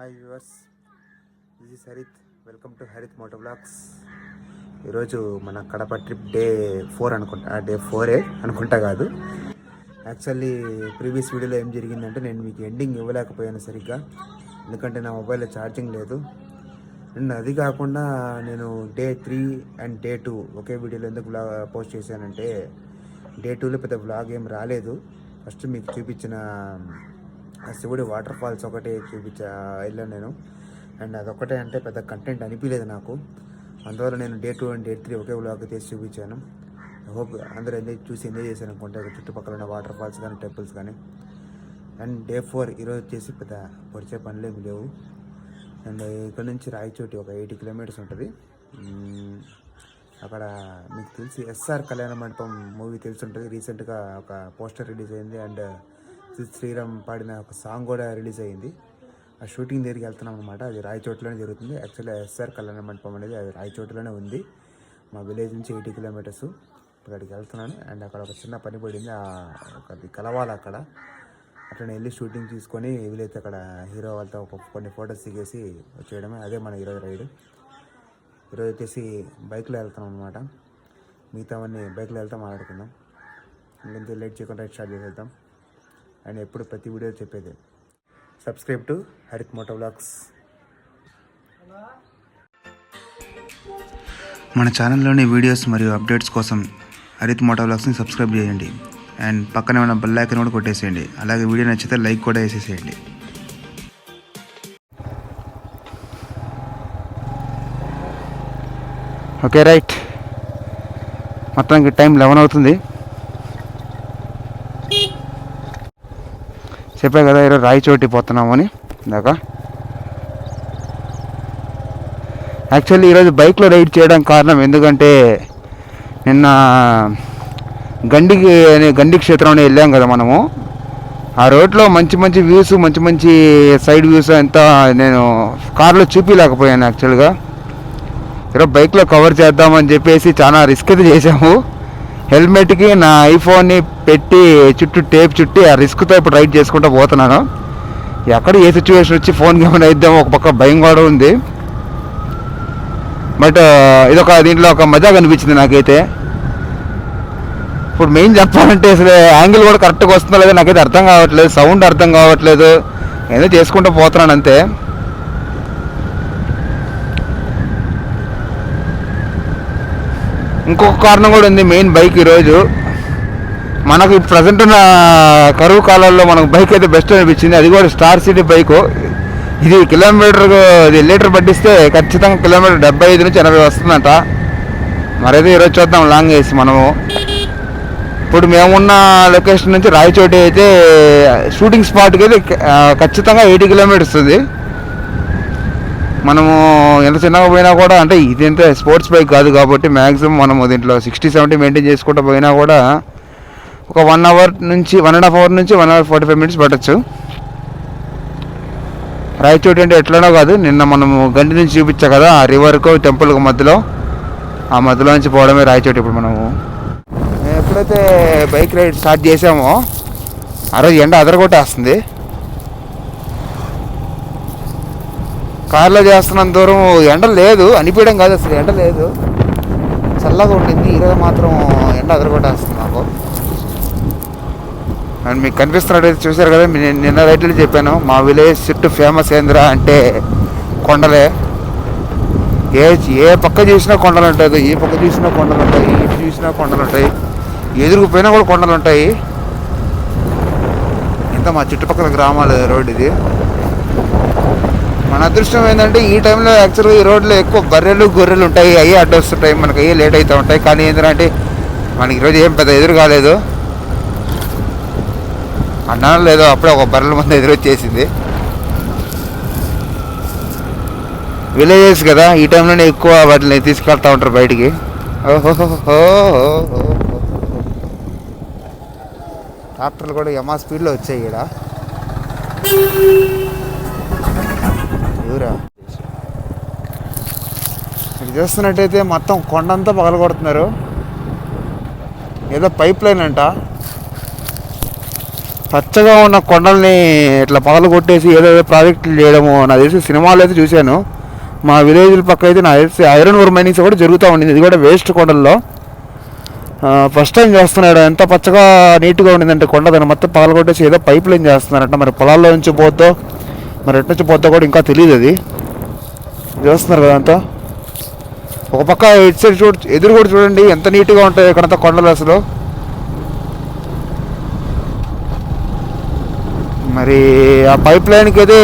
Hi viewers, this is Harith. Welcome to Harith moto blogs. ఈరోజు మన Kadapa trip day 4 అనుకుంటా. Day 4 అనుకుంటా కాదు. యాక్చువల్లీ ప్రీవియస్ వీడియోలో ఏం జరిగిందంటే నేను మీకు ఎండింగ్ ఇవ్వలేకపోయాను సరిగ్గా, ఎందుకంటే నా మొబైల్లో ఛార్జింగ్ లేదు. అండ్ అది కాకుండా నేను డే 3 అండ్ డే 2 ఒకే వీడియోలో ఎందుకు పోస్ట్ చేశానంటే, డే 2లో పెద్ద వ్లాగ్ ఏం రాలేదు. ఫస్ట్ మీకు చూపించిన శివుడి వాటర్ ఫాల్స్ ఒకటి వెళ్ళాను నేను. అండ్ అదొకటే అంటే పెద్ద కంటెంట్ అనిపించలేదు నాకు. అందువల్ల నేను day 2 and day 3 okay vlog తీసి చూపించాను. ఐ హోప్ అందరూ ఎంజాయ్ చేశాను అనుకుంటే, చుట్టుపక్కల ఉన్న వాటర్ ఫాల్స్ కానీ టెంపుల్స్ కానీ. అండ్ డే 4 ఈరోజు వచ్చేసి పెద్ద పొడిచే పనులేమి లేవు. అండ్ ఇక్కడ నుంచి రాయచోటి ఒక 80 కిలోమీటర్స్ ఉంటుంది. అక్కడ మీకు తెలిసి ఎస్ఆర్ కళ్యాణ మండపం మూవీ తెలిసి ఉంటుంది. రీసెంట్గా ఒక పోస్టర్ రిలీజ్ అయింది. అండ్ శ్రీరామ్ పాడిన ఒక సాంగ్ కూడా రిలీజ్ అయ్యింది. ఆ షూటింగ్ దగ్గరికి వెళ్తున్నాం అనమాట. అది రాయచోటిలోనే జరుగుతుంది. యాక్చువల్లీ ఎస్ఆర్ కళ్యాణ మండపం అనేది అది రాయచోటిలోనే ఉంది. మా విలేజ్ నుంచి 80 కిలోమీటర్స్ అక్కడికి వెళ్తున్నాను. అండ్ అక్కడ ఒక చిన్న పని పడింది, ఒకటి కలవాలి అక్కడ. అట్లనే వెళ్ళి షూటింగ్ తీసుకొని వీలైతే అక్కడ హీరో వాళ్ళతో కొన్ని ఫొటోస్ దిగేసి వచ్చేయడమే. అదే మన ఈరోజు రైడ్. ఈరోజు వచ్చేసి బైక్లో వెళ్తున్నాం అనమాట. మిగతావన్నీ బైక్లో వెళ్తాం, మాట్లాడుకుందాం. ఇంకెంత లేట్ చేయకుండా రైడ్ స్టార్ట్ చేసేద్దాం. అండ్ ఎప్పుడు ప్రతి వీడియో చెప్పేది, subscribe to Harith moto blogs. మన ఛానల్లోని వీడియోస్ మరియు అప్డేట్స్ కోసం హరిత్ మోటో బ్లాగ్స్ని సబ్స్క్రైబ్ చేయండి. అండ్ పక్కనే ఉన్న బెల్ ఐకాన్ కూడా కొట్టేసేయండి. అలాగే వీడియో నచ్చితే లైక్ కూడా వేసేసేయండి. ఓకే రైట్, మొత్తానికి టైం 11 అవుతుంది. చెప్పా కదా ఈరోజు రాయచోటి పోతున్నాము అని ఇందాక. యాక్చువల్లీ ఈరోజు బైక్లో రైడ్ చేయడానికి కారణం ఎందుకంటే, నిన్న గండి క్షేత్రంలో వెళ్ళాం కదా మనము. ఆ రోడ్లో మంచి వ్యూస్, మంచి సైడ్ వ్యూస్ అంతా నేను కార్లో చూపించలేకపోయాను. యాక్చువల్గా ఈరోజు బైక్లో కవర్ చేద్దామని చెప్పేసి చాలా రిస్క్ అయితే చేసాము. హెల్మెట్కి నా ఐఫోన్ని పెట్టి టేప్ చుట్టి ఆ రిస్క్తో ఇప్పుడు రైడ్ చేసుకుంటూ పోతున్నాను. ఎక్కడ ఏ సిచ్యువేషన్ వచ్చి ఫోన్కి ఏమైనా అయిద్దామో ఒక పక్క భయం కూడా ఉంది. బట్ దీంట్లో ఒక మజా కనిపించింది నాకైతే. ఇప్పుడు మెయిన్ చెప్పాలంటే అసలు యాంగిల్ కూడా కరెక్ట్గా వస్తుందో లేదో నాకైతే అర్థం కావట్లేదు, సౌండ్ అర్థం కావట్లేదు. ఏదో చేసుకుంటూ పోతున్నాను అంతే. ఇంకొక కారణం కూడా ఉంది మెయిన్ బైక్. ఈరోజు మనకు ప్రజెంట్ ఉన్న కరువు కాలాల్లో మనకు బైక్ అయితే బెస్ట్ అనిపించింది. అది కూడా స్టార్ సిటీ బైకు. ఇది లీటర్ పట్టిస్తే ఖచ్చితంగా కిలోమీటర్ 75 నుంచి 80 వస్తుందంట. మరైతే ఈరోజు చూద్దాం లాంగ్ వేసి మనము. ఇప్పుడు మేమున్న లొకేషన్ నుంచి రాయచోటి అయితే షూటింగ్ స్పాట్కి అయితే ఖచ్చితంగా 80 కిలోమీటర్స్ ఉంది. మనము ఎంత చిన్నగా పోయినా కూడా, అంటే ఇది ఎంత స్పోర్ట్స్ బైక్ కాదు కాబట్టి మ్యాక్సిమం మనము దీంట్లో 60-70 మెయింటైన్ చేసుకుంటూ పోయినా కూడా ఒక 1 అవర్ నుంచి 1.5 అవర్ నుంచి 1 అవర్ 45 మినిట్స్ పట్టచ్చు. రాయచోటి అంటే ఎట్లనో కాదు, నిన్న మనము గండి నుంచి చూపించా కదా ఆ రివర్కు టెంపుల్కి మధ్యలో, ఆ మధ్యలో నుంచి పోవడమే రాయచోటి. ఇప్పుడు మనము ఎప్పుడైతే బైక్ రైడ్ స్టార్ట్ చేసామో ఆ రోజు ఎండ అదరగొట్టేస్తుంది. కార్లో చేస్తున్నంత దూరం ఎండ లేదు అనిపించడం కాదు, అసలు ఎండ లేదు, చల్లగా ఉండింది. ఈరోజు మాత్రం ఎండ అదరగొట్టేస్తుంది నాకు. అండ్ మీకు కనిపిస్తున్నట్టయితే చూసారు కదా, నిన్న రైట్లో చెప్పాను మా విలేజ్ చుట్టూ ఫేమస్ ఏంద్రా అంటే కొండలే. ఏ పక్క చూసినా కొండలు ఉంటాయి, ఏ పక్క చూసినా కొండలు ఉంటాయి, ఇటు చూసినా కొండలు ఉంటాయి, ఎదురుకుపోయినా కూడా కొండలు ఉంటాయి. ఇంత మా చుట్టుపక్కల గ్రామాల రోడ్ ఇది. మన అదృష్టం ఏంటంటే ఈ టైంలో యాక్చువల్గా ఈ రోడ్లో ఎక్కువ బర్రెలు గొర్రెలు ఉంటాయి, అయ్యే అడ్డు వస్తుంటాయి, మనకి అయ్యే లేట్ అవుతూ ఉంటాయి. కానీ ఏంటంటే మనకి ఈరోజు ఏం పెద్ద ఎదురు కాలేదు. అన్నాను లేదో అప్పుడే ఒక బర్రెల మంది ఎదురు వచ్చేసింది. విలేజెస్ కదా, ఈ టైంలోనే ఎక్కువ వాటిని తీసుకెళ్తూ ఉంటారు బయటికి. ఓహోహో, ట్రాక్టర్లు కూడా యమా స్పీడ్లో వచ్చాయి ఇక్కడ. ఇక్కడ చూస్తున్నట్టయితే మొత్తం కొండంతా పగలగొడుతున్నారు. ఏదో పైప్ లైన్ అంట. పచ్చగా ఉన్న కొండల్ని ఇట్లా పగలు కొట్టేసి ఏదేదో ప్రాజెక్టులు చేయడము నాకు తెలిసి సినిమాలు అయితే చూశాను. మా విలేజ్ల పక్క అయితే నాకు తెలిసి ఐరన్ ఓర్ మైనింగ్స్ కూడా జరుగుతూ ఉండింది. ఇది కూడా వేస్ట్ కొండల్లో ఫస్ట్ టైం చేస్తున్నాడు. ఎంత పచ్చగా నీట్గా ఉండిందంటే కొండ దాన్ని మొత్తం పగలు కొట్టేసి ఏదో పైప్ లైన్ చేస్తున్నారంట. మరి పొలాల్లో నుంచి పోద్దో మరి ఎటు నుంచి పోద్దో కూడా ఇంకా తెలియదు. అది చేస్తున్నారు కదా అంతా. ఒక పక్క ఇటు సైడ్ ఎదురు కూడా చూడండి ఎంత నీట్గా ఉంటాయి ఇక్కడంతా కొండలు అసలు. మరి ఆ పైప్ లైన్కి అయితే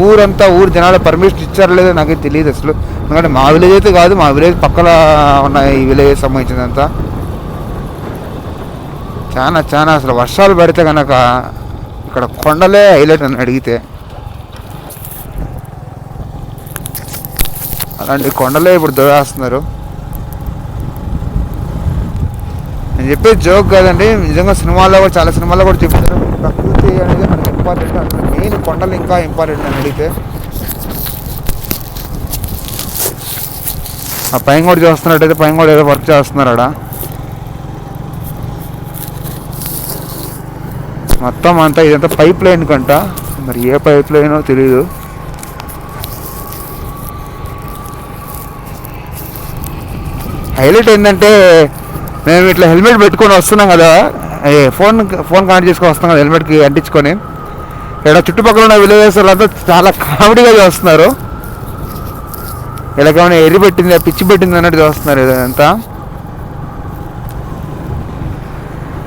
ఊరు జనాలు పర్మిషన్ ఇచ్చారో లేదో నాకైతే తెలియదు అసలు. ఎందుకంటే మా విలేజ్ అయితే కాదు, మా విలేజ్ పక్కన ఉన్న ఈ విలేజ్ సంబంధించినంత చాలా అసలు వర్షాలు పడితే కనుక ఇక్కడ కొండలే హైలైట్ అని అడిగితే. అలాంటి కొండలే ఇప్పుడు దొరేస్తున్నారు. నేను చెప్పేది జోక్ కాదండి, నిజంగా సినిమాల్లో కూడా చాలా సినిమాల్లో కూడా చెప్తారు ప్రకృతి అనేది మనకి ఇంపార్టెంట్. అసలు మెయిన్ కొండలు ఇంకా ఇంపార్టెంట్ అని అడిగితే. ఆ పైన కూడా చూస్తున్నట్టయితే పైన కూడా ఏదో వర్క్ చేస్తున్నారు ఆడ. మొత్తం అంతా ఇదంతా పైప్ లైన్ కంట, మరి ఏ పైప్ లైనో తెలీదు. హైలైట్ ఏంటంటే మేము ఇట్లా హెల్మెట్ పెట్టుకొని వస్తున్నాం కదా, ఫోన్ కనెక్ట్ చేసుకొని వస్తున్నాం కదా హెల్మెట్కి అంటించుకొని. ఇక్కడ చుట్టుపక్కల ఉన్న విలేజెస్ వాళ్ళంతా చాలా కామెడీగా చూస్తున్నారు. ఇలాగేమైనా ఎర్రి పెట్టింది పిచ్చి పెట్టింది అన్నట్టు చూస్తున్నారు ఇదంతా.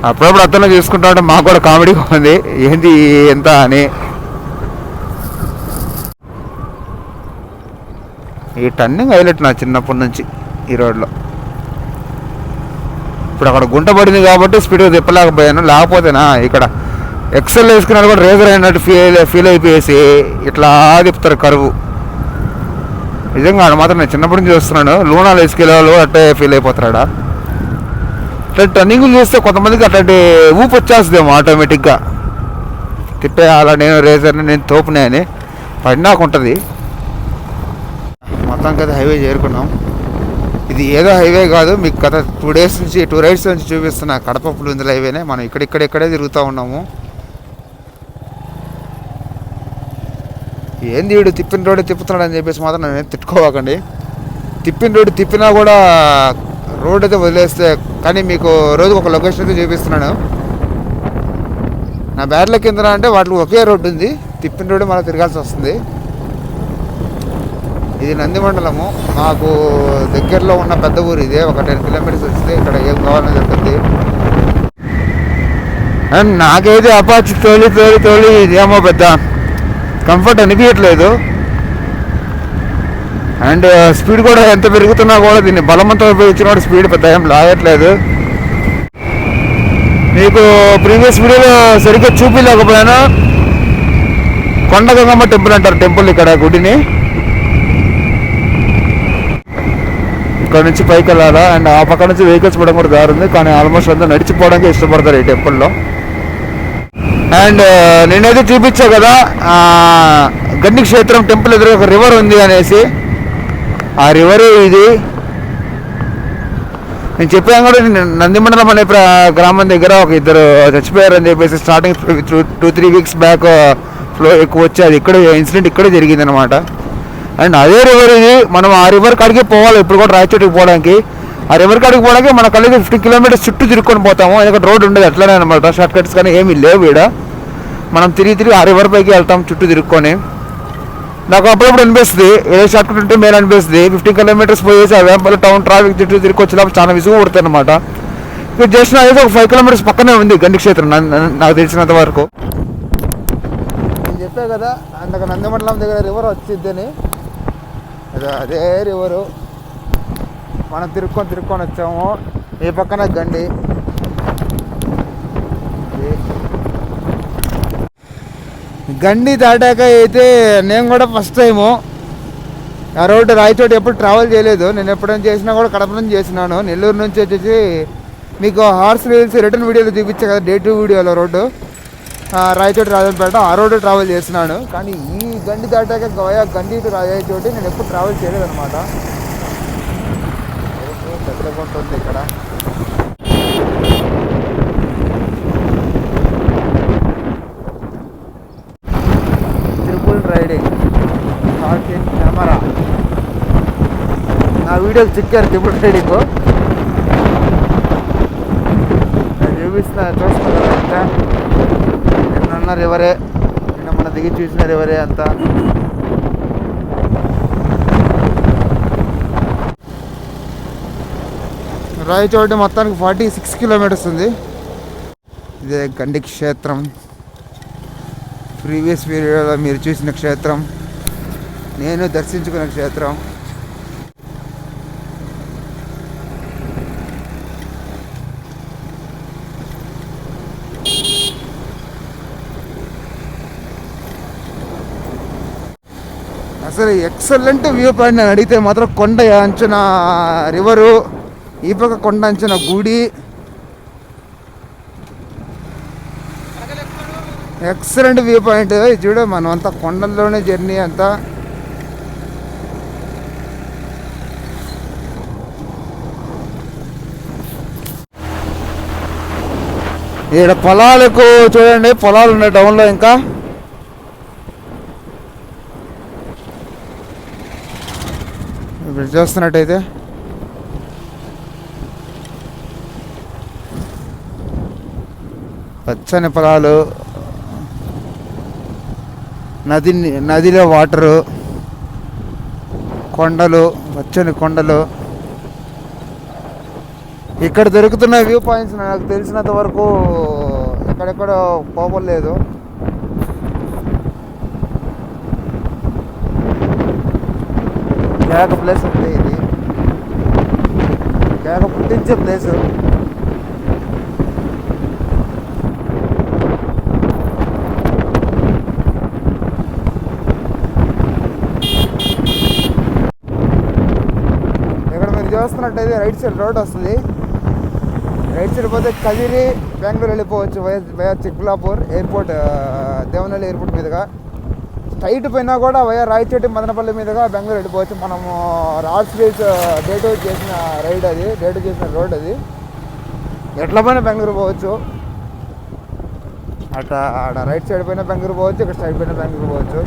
అప్పుడప్పుడు అర్థంలో చూసుకుంటా ఉంటే మాకు కూడా కామెడీగా ఉంది ఏంది ఎంత అని. ఈ టర్నింగ్ హైలైట్ నా చిన్నప్పటి నుంచి ఈ రోడ్లో. ఇప్పుడు అక్కడ గుంట పడింది కాబట్టి స్పీడ్గా తిప్పలేకపోయాను, లేకపోతేనా ఇక్కడ ఎక్సెల్ వేసుకున్నాడు కూడా రేజర్ అయినట్టు ఫీల్ అయిపోయేసి ఇట్లా తిప్పుతారు కరువు. నిజంగా ఆడ మాత్రం నేను చిన్నప్పటి నుంచి చూస్తున్నాను. లూనాలు వేసుకెళ్ళేవాళ్ళు అట్టే ఫీల్ అయిపోతాడా. అట్లా టర్నింగ్లు చూస్తే కొంతమందికి అట్లాంటి ఊపు వచ్చేస్తుందేమో ఆటోమేటిక్గా. తిప్పేయాలా నేను రేజర్ని నేను తోపునే అని పడినాకు ఉంటుంది. మొత్తానికి అయితే హైవే చేరుకున్నాం. ఇది ఏదో హైవే కాదు, మీకు గత 2 days నుంచి 2 rides నుంచి చూపిస్తున్నా కడప పులివెందుల హైవేనే. మనం ఇక్కడే తిరుగుతూ ఉన్నాము. ఏంది వీడు తిప్పిన రోడ్డు తిప్పుతున్నాడు అని చెప్పేసి మాత్రం నేను తిట్టుకోవాకండి. తిప్పిన రోడ్డు తిప్పినా కూడా రోడ్ అయితే వదిలేస్తే, కానీ మీకు రోజుకు ఒక లొకేషన్ అయితే చూపిస్తున్నాను. నా బ్యాడ్ల కింద అంటే వాటికి ఒకే రోడ్డు ఉంది, తిప్పిన రోడ్డు మళ్ళీ తిరగాల్సి వస్తుంది. ఇది నంది మండలము, మాకు దగ్గరలో ఉన్న పెద్ద ఊరు ఇదే. ఒక 10 kilometers వస్తే ఇక్కడ ఏం కావాలని చెప్తుంది. అండ్ నాకైతే అపాచి తోలి ఇదేమో పెద్ద కంఫర్ట్ అనిపించట్లేదు. అండ్ స్పీడ్ కూడా ఎంత పెరుగుతున్నా కూడా దీన్ని బలవంతం ఉపయోగించిన స్పీడ్ పెద్ద ఏం లాగట్లేదు. మీకు ప్రీవియస్ వీడియోలో సరిగ్గా చూపించలేకపోయాను. కొండ గంగమ్మ టెంపుల్ అంటారు టెంపుల్ ఇక్కడ గుడిని. ఇక్కడ నుంచి పైకి వెళ్ళాలా. అండ్ ఆ పక్క నుంచి వెహికల్స్ పోవడం కూడా దారి ఉంది, కానీ ఆల్మోస్ట్ అంతా నడిచిపోవడానికి ఇష్టపడతారు ఈ టెంపుల్లో. అండ్ నేనైతే చూపించా కదా గండి క్షేత్రం టెంపుల్ ఎదురు ఒక రివర్ ఉంది అనేసి. ఆ రివర్ ఇది నేను చెప్పాను కూడా. నందిమండలం అనే గ్రామం దగ్గర ఒక ఇద్దరు చచ్చిపోయారు అని చెప్పేసి స్టార్టింగ్ 2-3 weeks బ్యాక్ ఫ్లో ఎక్కువ వచ్చి అది ఇక్కడ ఇన్సిడెంట్ ఇక్కడే జరిగింది అనమాట. అండ్ అదే రివర్ ఇది. మనం ఆ రివర్ కాడికి పోవాలి ఇప్పుడు కూడా రాయచోటికి పోవడానికి. ఆ రివర్ కాడికి పోవడానికి మన కలిగి 50 kilometers చుట్టూ తిరుక్కొని పోతాము. ఎందుకంటే రోడ్ ఉండదు అట్లానే అనమాట, షార్ట్ కట్స్ కానీ ఏమీ లేవు ఈడ. మనం తిరిగి ఆ రివర్ పైకి వెళ్తాం చుట్టూ తిరుక్కొని. నాకు అప్పుడప్పుడు అనిపిస్తుంది ఏదో షార్ట్ కట్ ఉంటే మేలు అనిపిస్తుంది. 50 kilometers పోయేసి ఆ వేంపల్లి టౌన్ ట్రాఫిక్ చుట్టూ తిరిగి వచ్చేటప్పుడు చాలా విసుగు పడుతుంది అనమాట. ఇక్కడ జస్ట్ అయితే ఒక 5 kilometers పక్కనే ఉంది గండి క్షేత్రం నాకు తెలిసినంత వరకు. నేను చెప్పా కదా అందుకు నందిమండలం దగ్గర రివర్ వచ్చిద్దని. అదే రివరు మనం తిరుక్కొని వచ్చాము. ఈ పక్కన గండి. గండి దాటాక అయితే నేను కూడా ఫస్ట్ టైము ఆ రోడ్డు రాయచోటి ఎప్పుడు ట్రావెల్ చేయలేదు. నేను ఎప్పుడైనా చేసినా కూడా కడప నుంచి చేసినాను. నెల్లూరు నుంచి వచ్చేసి మీకు హార్స్ రీల్స్ రిటర్న్ వీడియోలో చూపించా కదా, డే 2 వీడియోలో రోడ్డు రాయచోటి రాజంపేట ఆ రోడ్డు ట్రావెల్ చేసినాను. కానీ ఈ గండి దాటాక గోయా గండి టు రాయచోటి నేను ఎప్పుడు ట్రావెల్ చేయలేదు అనమాట. పెద్దగుంటుంది ఇక్కడ. వీడియోకి చిక్కారు త్రిపుల్ రైడింగ్. చూపిస్తున్నా, చూస్తున్నారు అంతా. నిన్న రివరే, నిన్న మన దిగి చూసిన రివరే అంతా. రాయచోటి మొత్తానికి 46 కిలోమీటర్స్ ఉంది. ఇదే గండి క్షేత్రం, ప్రీవియస్ వీడియోలో మీరు చూసిన క్షేత్రం, నేను దర్శించుకున్న క్షేత్రం. అసలు ఎక్సలెంట్ వ్యూ పాయింట్ అని అడిగితే మాత్రం కొండ అంచున రివరు, ఈ పక్క కొండ అంచున గుడి. Excellent view point. చూడు, మనం అంతా కొండల్లోనే జర్నీ అంతా. ఇక్కడ పొలాలకు చూడండి, పొలాలు ఉన్నాయి టౌన్లో. ఇంకా ఇప్పుడు చూస్తున్నట్టయితే పచ్చని పొలాలు, నదిలో వాటరు, కొండలు, పచ్చని కొండలు. ఇక్కడ దొరుకుతున్న వ్యూ పాయింట్స్ నాకు తెలిసినంత వరకు ఎక్కడెక్కడ పోవలేదు. కేక ప్లేస్ ఉంది ఇది, కేక పుట్టించే ప్లేసు. చూస్తున్నట్టయితే రైట్ సైడ్ రోడ్ వస్తుంది. రైట్ సైడ్ పోతే కదిరి బెంగళూరు వెళ్ళిపోవచ్చు వయా చిక్బులాపూర్ ఎయిర్పోర్ట్, దేవనహల్లి ఎయిర్పోర్ట్ మీదుగా. స్ట్రైట్ పోయినా కూడా వయా రాయచోటి మదనపల్లి మీదుగా బెంగళూరు వెళ్ళిపోవచ్చు. మనము రాడ్స్ రేస్ డేట్ చేసిన రైడ్ అది, డేట్ చేసిన రోడ్ అది. ఎట్లా పోయినా బెంగళూరు పోవచ్చు. ఆడ రైట్ సైడ్ పైన బెంగళూరు పోవచ్చు, ఇక్కడ సైడ్ పైన బెంగళూరు పోవచ్చు.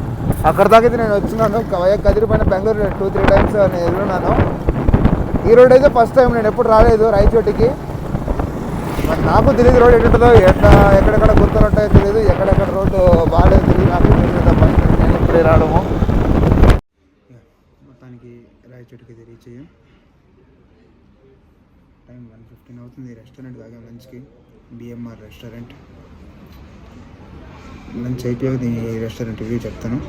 అక్కడ దాకైతే నేను వచ్చినాను. వయా కదిరి పైన బెంగళూరు 2-3 టైమ్స్ నేను వెళ్ళున్నాను. ఈ రోడ్ అయితే ఫస్ట్ టైం, నేను ఎప్పుడు రాలేదు రాయచోటికి. మరి నాకు తెలియదు రోడ్ ఎటుంటుందో, ఎక్కడెక్కడ గుర్తులు ఉంటాయో తెలియదు, ఎక్కడెక్కడ రోడ్డు బాగాలేదు తెలియదు. నాకు తెలియదు, ఫస్ట్ నేను ఇప్పుడే రావడము. మొత్తానికి రాయచోటికి అయితే రీచ్ అయ్యాం. టైం 1:15 అవుతుంది. రెస్టారెంట్ కాగా లంచ్కి, బిఎంఆర్ రెస్టారెంట్. లంచ్ అయిపోయి ఈ రెస్టారెంట్ రివ్యూ చెప్తాను.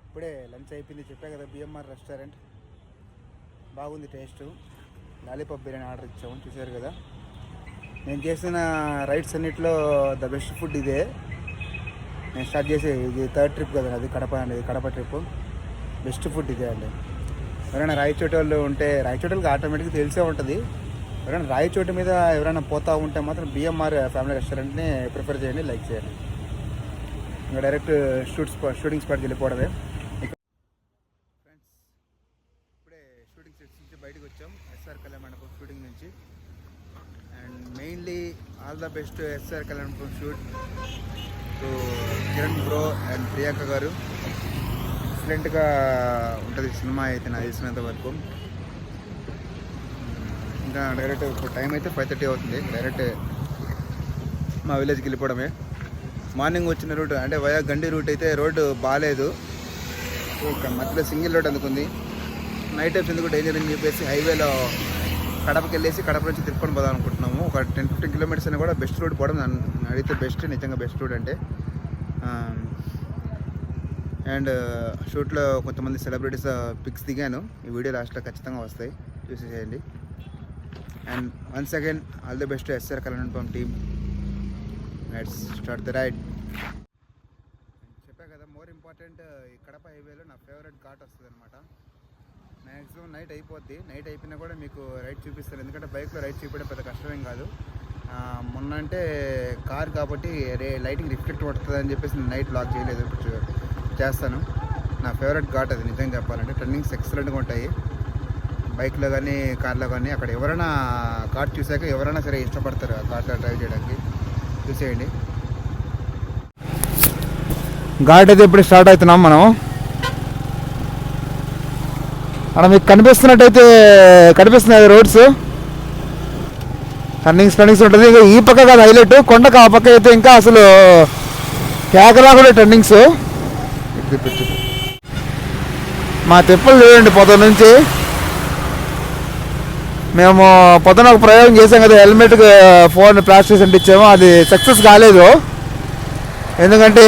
ఇప్పుడే లంచ్ అయిపోయింది. చెప్పా కదా, బిఎంఆర్ రెస్టారెంట్ బాగుంది. టేస్ట్ లాలీపాప్ బిర్యానీ ఆర్డర్ ఇచ్చాము, చూసారు కదా. నేను చేసిన రైడ్స్ అన్నింటిలో ద బెస్ట్ ఫుడ్ ఇదే. నేను స్టార్ట్ చేసి ఇది 3rd ట్రిప్ కదా అది, కడప అనేది, కడప ట్రిప్. బెస్ట్ ఫుడ్ ఇదే అండి. ఎవరైనా రాయచోటి వాళ్ళు ఉంటే, రాయచోటి వాళ్ళకి ఆటోమేటిక్గా తెలిసే ఉంటుంది. ఎవరైనా రాయచోటి మీద ఎవరైనా పోతూ ఉంటే మాత్రం బిఎంఆర్ ఫ్యామిలీ రెస్టారెంట్ని ప్రిఫర్ చేయండి, లైక్ చేయండి. ఇంకా డైరెక్ట్ షూటింగ్ స్పాట్కి వెళ్ళిపోవడమే. ఫ్రెండ్స్, ఇప్పుడే షూటింగ్ సెట్స్ నుంచి బయటకు వచ్చాం, ఎస్ఆర్ కళ్యాణ మండపం షూటింగ్ నుంచి. And mainly all the best SR Kalyana Mandapam shoot to Kiran bro and Priyanka garu. ఎక్సలెంట్గా ఉంటుంది సినిమా అయితే నాకు తెలిసినంత వరకు. ఇంకా డైరెక్ట్ ఇప్పుడు టైం అయితే 5:30 అవుతుంది. డైరెక్ట్ మా విలేజ్కి వెళ్ళిపోవడమే. మార్నింగ్ వచ్చిన రూట్ అంటే వయా గండి రూట్ అయితే రోడ్డు బాగాలేదు. ఇక్కడ మధ్యలో సింగిల్ రోడ్ అందుకుంది. నైట్ టైమ్స్ ఎందుకు డేంజర్ అని చెప్పేసి హైవేలో కడపకి వెళ్ళేసి కడప నుంచి తిరుపతి పోదాం అనుకుంటున్నాము. ఒక 10-15 కిలోమీటర్స్ అయినా కూడా బెస్ట్ రూట్ పోవడం అడిగితే బెస్ట్, నిజంగా బెస్ట్ రూట్ అంటే. అండ్ షూట్లో కొంతమంది సెలబ్రిటీస్ పిక్స్ దిగాను, ఈ వీడియో లాస్ట్లో ఖచ్చితంగా వస్తాయి, చూసేసేయండి. And once again all the best SR Kalyana Mandapam team. Let's start the ride. చెప్పా కదా, మోర్ ఇంపార్టెంట్, ఈ కడప హైవేలో నా ఫేవరెట్ ఘాట్ వస్తుంది అనమాట. మ్యాక్సిమం నైట్ అయిపోద్ది. నైట్ అయిపోయినా కూడా మీకు రైడ్ చూపిస్తాను, ఎందుకంటే బైక్లో రైడ్ చూపించడం పెద్ద కష్టమేం కాదు. మొన్న అంటే కార్ కాబట్టి లైటింగ్ రిఫ్లెక్ట్ పడుతుంది అని చెప్పేసి నేను నైట్ బ్లాక్ చేయలేదు, ఇప్పుడు చేస్తాను. నా ఫేవరెట్ ఘాట్ అది నిజంగా చెప్పాలంటే. టర్నింగ్స్ ఎక్సలెంట్గా ఉంటాయి బైక్లో కానీ కార్లో కానీ. అక్కడ ఎవరైనా ఘాట్ చూసాక ఎవరైనా సరే ఇష్టపడతారు ఆ ఘాట్లో డ్రైవ్ చేయడానికి. చూసేయండి. ఘాట్ అయితే ఇప్పుడు స్టార్ట్ అవుతున్నాం మనం. అక్కడ మీకు కనిపిస్తున్నాయి రోడ్స్. టర్నింగ్స్ ఉంటుంది. ఇంకా ఈ పక్క కాదు హైలైట్, కొండకు ఆ పక్క అయితే ఇంకా అసలు కేకలా కూడా టర్నింగ్స్. మా తిప్పలు చూడండి. పొద్దున్న నుంచి మేము పొద్దున ఒక ప్రయోగం చేసాం కదా, హెల్మెట్ ఫోన్ ప్లాస్టిక్ అంటించాము. అది సక్సెస్ కాలేదు. ఎందుకంటే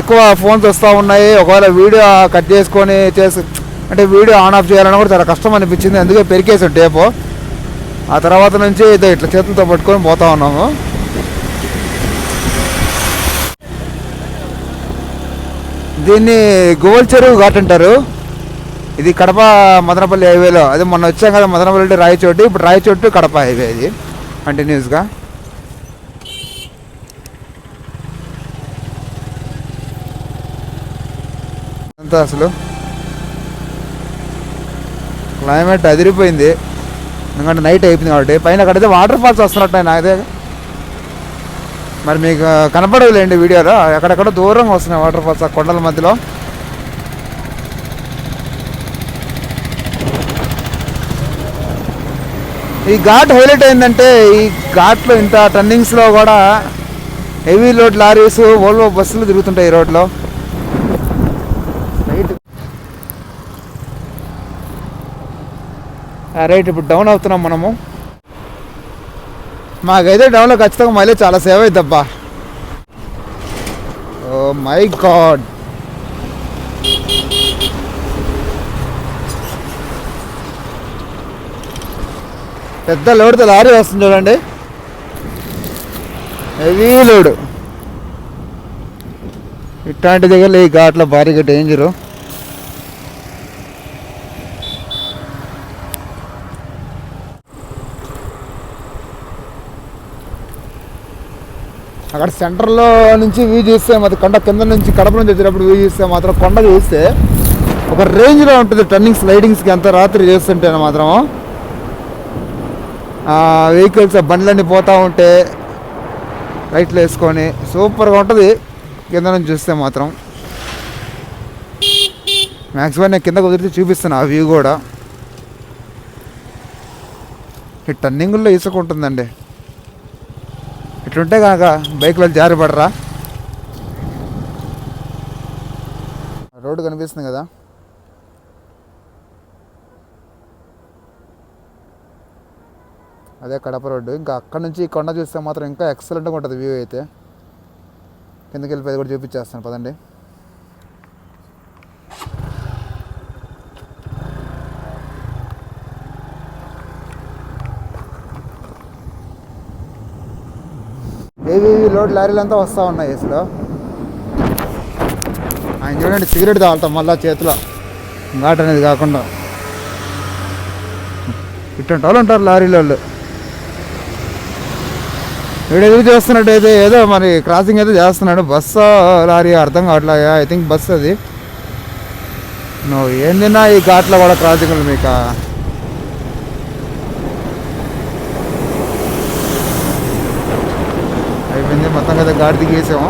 ఎక్కువ ఫోన్స్ వస్తూ ఉన్నాయి. ఒకవేళ వీడియో కట్ చేసుకొని అంటే వీడియో ఆన్ ఆఫ్ చేయాలని కూడా చాలా కష్టం అనిపించింది. అందుకే పెరికేసాం టేపు. ఆ తర్వాత నుంచి ఇట్లా చేతులతో పట్టుకొని పోతా ఉన్నాము. దీన్ని గోల్ చెరువు ఘాట్ అంటారు. ఇది కడప మదనపల్లి హైవేలో. అదే మొన్న వచ్చాం కదా మదనపల్లి రాయచోటి. ఇప్పుడు రాయచోటు కడప హైవే ఇది కంటిన్యూస్గా. అంతా అసలు క్లైమేట్ అదిరిపోయింది. ఎందుకంటే నైట్ అయిపోయింది కాబట్టి. పైన అక్కడైతే వాటర్ ఫాల్స్ వస్తున్నట్టు నాదే, మరి మీకు కనపడదులేండి వీడియోలో. ఎక్కడెక్కడ దూరంగా వస్తున్నాయి వాటర్ ఫాల్స్ ఆ కొండల మధ్యలో. ఈ ఘాట్ హైలైట్ అయిందంటే, ఈ ఘాట్లో ఇంత టర్నింగ్స్లో కూడా హెవీ లోడ్ లారీస్, వోల్వో బస్సులు తిరుగుతుంటాయి ఈ రోడ్లో. రైట్, ఇప్పుడు డౌన్ అవుతున్నాం మనము. మాకైతే డౌన్లో ఖచ్చితంగా మైలేజ్ చాలా సేవ్ అవుతుందబ్బా. ఓ మై గాడ్, పెద్ద లోడ్తో లారీ వస్తుంది చూడండి, హెవీ లోడ్. ఇట్లాంటి దగ్గర ఈ ఘాట్లో భారీగా డేంజరు. అక్కడ సెంటర్లో నుంచి వ్యూ చూస్తే మాత్రం కొండ కింద నుంచి కడప నుంచి వచ్చేటప్పుడు వ్యూ చూస్తే మాత్రం కొండ చూస్తే ఒక రేంజ్లో ఉంటుంది. టర్నింగ్ స్లైడింగ్స్కి ఎంత రాత్రి చేస్తుంటే మాత్రం వెహికల్స్ బండ్లన్నీ పోతూ ఉంటే లైట్లు వేసుకొని సూపర్గా ఉంటుంది కింద నుంచి చూస్తే మాత్రం. మ్యాక్సిమం నేను కింద కుదిరితే చూపిస్తాను ఆ వ్యూ కూడా. ఈ టర్నింగుల్లో ఇసుక ఉంటుందండి. ఇట్లుంటే కనుక బైక్లో జారిపడరా. రోడ్డు కనిపిస్తుంది కదా, అదే కడప రోడ్డు. ఇంకా అక్కడ నుంచి కొండ చూస్తే మాత్రం ఇంకా ఎక్సలెంట్గా ఉంటుంది వ్యూ అయితే. కిందకి వెళ్ళిపోయి కూడా చూపించేస్తాను పదండి. ఏవి లోడ్ లారీలు అంతా వస్తూ ఉన్నాయి అసలు. ఆయన చూడండి సిగరెట్ తాగుతాం మళ్ళీ చేతిలో, ఘాట్ అనేది కాకుండా. ఇట్లాంటి వాళ్ళు ఉంటారు లారీల వాళ్ళు. వీడు ఎదురు చేస్తున్నట్టయితే ఏదో మరి క్రాసింగ్ అయితే చేస్తున్నాడు. బస్సు లారీ అర్థం కావట్లే. ఐ థింక్ బస్ అది. నువ్వు ఏం తిన్నా ఈ ఘాట్లో కూడా క్రాసింగ్లు మీకు. అయిపోయింది మొత్తం కదా, ఘాట్ దిగేసాము.